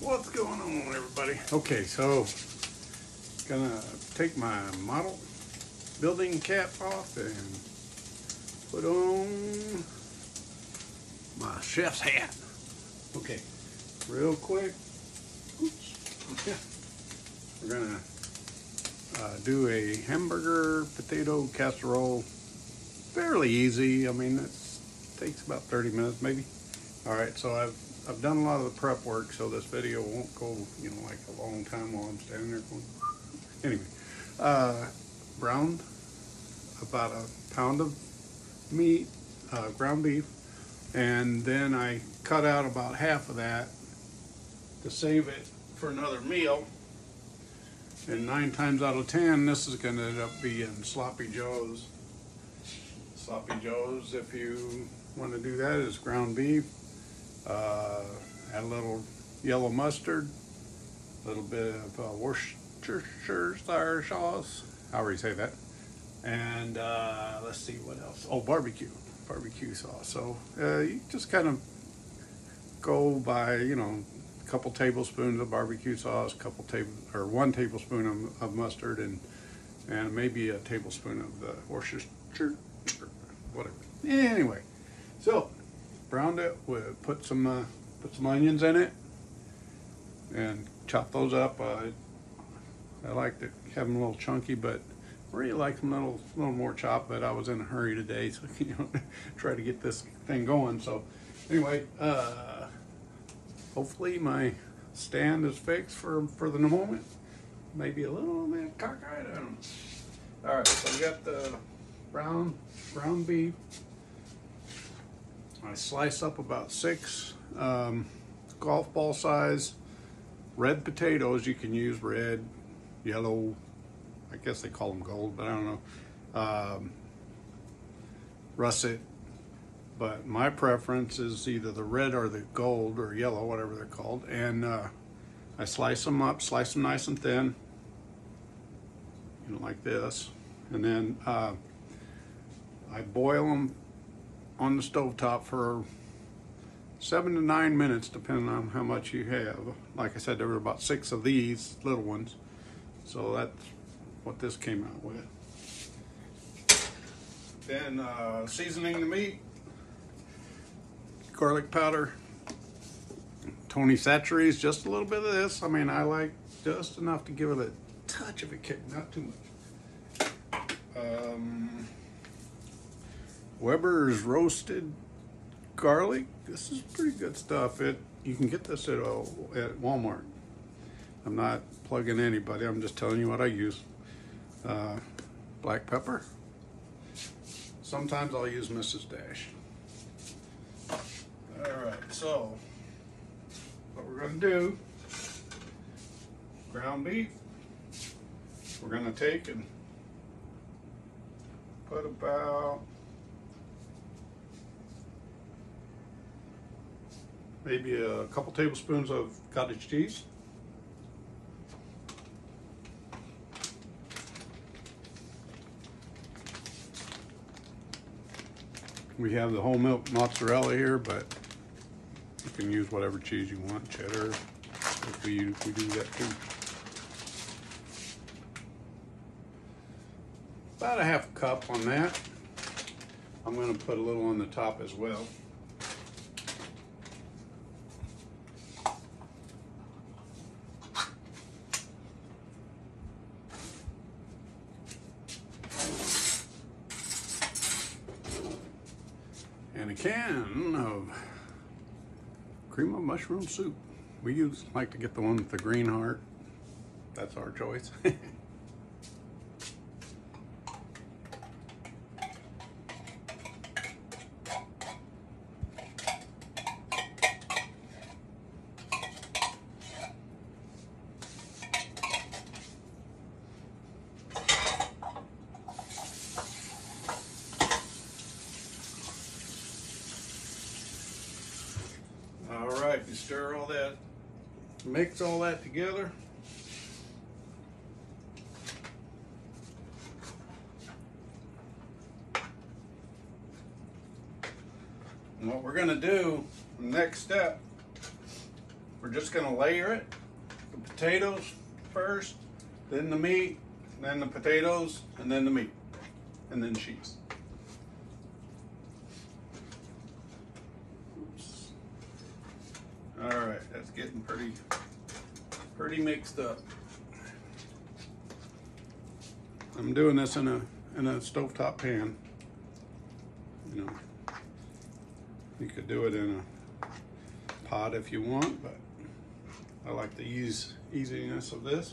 What's going on, everybody? Okay, so gonna take my model building cap off and put on my chef's hat. Okay, real quick. Oops. We're gonna do a hamburger potato casserole. Fairly easy. I mean, it takes about 30 minutes maybe. All right, so I've done a lot of the prep work, so this video won't go, like a long time while I'm standing there going. Anyway, browned about a pound of meat, ground beef, and then I cut out about half of that to save it for another meal. And 9 times out of 10, this is going to end up being sloppy joes. Sloppy joes, if you want to do that, is ground beef. Add a little yellow mustard, a little bit of Worcestershire sauce, however you say that, and let's see what else. Oh, barbecue sauce. So you just kind of go by, a couple tablespoons of barbecue sauce, or 1 tablespoon of mustard, and maybe a tablespoon of the Worcestershire, whatever. Anyway, so browned it. Put some onions in it and chop those up. I like to have them a little chunky, but I really like them a little more chopped. But I was in a hurry today, so try to get this thing going. So anyway, hopefully my stand is fixed for the moment. Maybe a little bit cockeyed. I don't know. All right, so we got the ground beef. I slice up about 6 golf ball size red potatoes. You can use red, yellow, I guess they call them gold, but I don't know. Russet, but my preference is either the red or the gold or yellow, whatever they're called. And I slice them up, slice them nice and thin, like this. And then I boil them on the stovetop for 7 to 9 minutes, depending on how much you have. Like I said, there were about 6 of these little ones, so that's what this came out with. Then seasoning the meat, garlic powder, Tony Chachere's, just a little bit of this. I mean, I like just enough to give it a touch of a kick, not too much. Weber's roasted garlic. This is pretty good stuff. You can get this at Walmart. I'm not plugging anybody. I'm just telling you what I use. Black pepper. Sometimes I'll use Mrs. Dash. All right. So what we're going to do? Ground beef. We're going to take and put about maybe a couple tablespoons of cottage cheese. We have the whole milk mozzarella here, but you can use whatever cheese you want, cheddar, if we do that too. About a half cup on that. I'm going to put a little on the top as well. And a can of cream of mushroom soup. We like to get the one with the green heart. That's our choice. You stir all that, mix all that together. And what we're going to do, next step, we're just gonna layer it. The potatoes first, then the meat, then the potatoes, and then the meat, and then cheese. Oops. All right, that's getting pretty mixed up. I'm doing this in a stovetop pan. You know, you could do it in a pot if you want, but I like the easiness of this.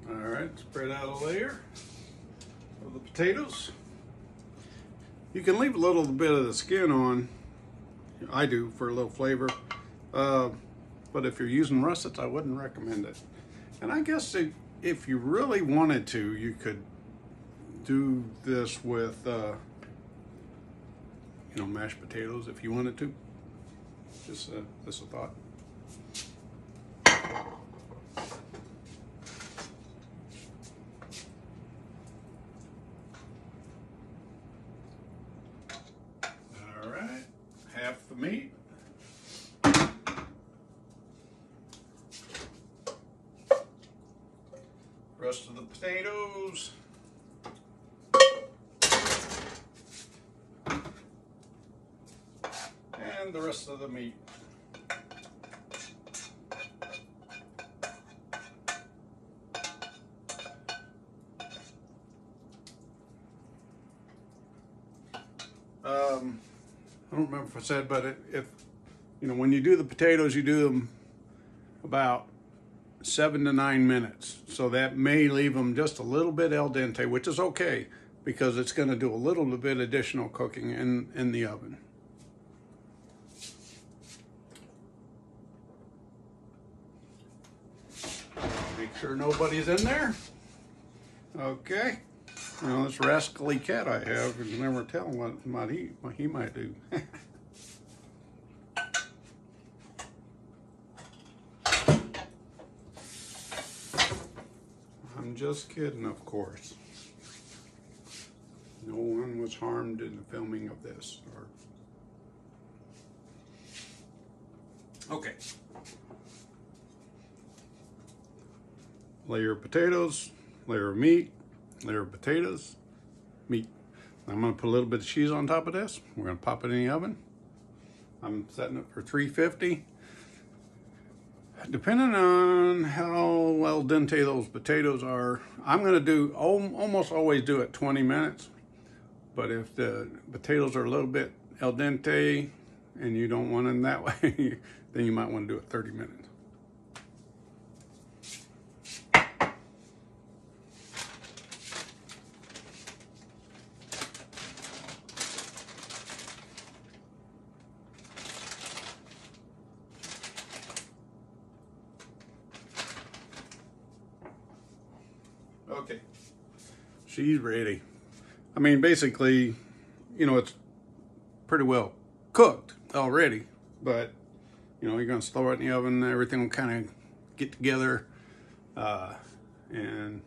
All right, spread out a layer of the potatoes. You can leave a little bit of the skin on. I do for a little flavor. But if you're using russets, I wouldn't recommend it. And I guess if you really wanted to, you could do this with, you know, mashed potatoes if you wanted to. Just a thought. All right, half the meat. Rest of the potatoes. And the rest of the meat. I don't remember if I said, but if you know, when you do the potatoes, you do them about 7 to 9 minutes. So that may leave them just a little bit al dente, which is okay because it's going to do a little bit additional cooking in the oven. Make sure nobody's in there. Okay. You know, this rascally cat I have, you never tell what he might do. I'm just kidding, of course. No one was harmed in the filming of this. Okay. Layer of potatoes, layer of meat, layer of potatoes, meat. I'm going to put a little bit of cheese on top of this. We're going to pop it in the oven. I'm setting it for 350. Depending on how al dente those potatoes are, I'm going to do almost always do it 20 minutes. But if the potatoes are a little bit al dente and you don't want them that way, then you might want to do it 30 minutes. Okay, she's ready. I mean, basically, you know, it's pretty well cooked already, but, you know, you're going to throw it in the oven, everything will kind of get together, and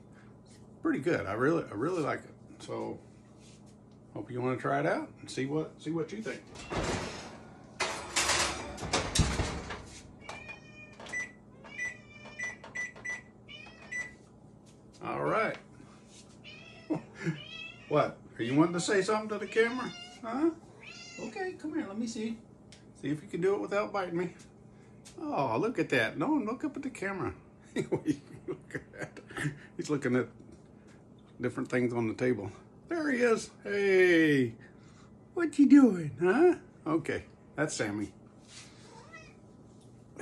pretty good. I really like it. So, hope you want to try it out and see what you think. All right. What? Are you wanting to say something to the camera? Huh? Okay, come here. Let me see. See if you can do it without biting me. Oh, look at that. No, look up at the camera. Look at that. He's looking at different things on the table. There he is. Hey, what you doing, huh? Okay, that's Sammy.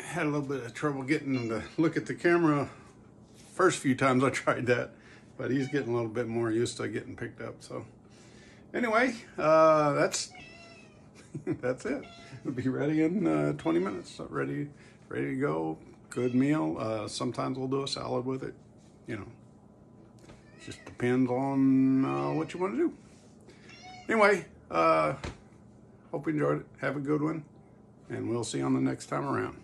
Had a little bit of trouble getting him to look at the camera first few times I tried that, but he's getting a little bit more used to getting picked up. So anyway, that's it. It'll be ready in 20 minutes. Ready to go. Good meal. Sometimes we'll do a salad with it. You know, just depends on what you want to do. Anyway, hope you enjoyed it. Have a good one. and we'll see you on the next time around.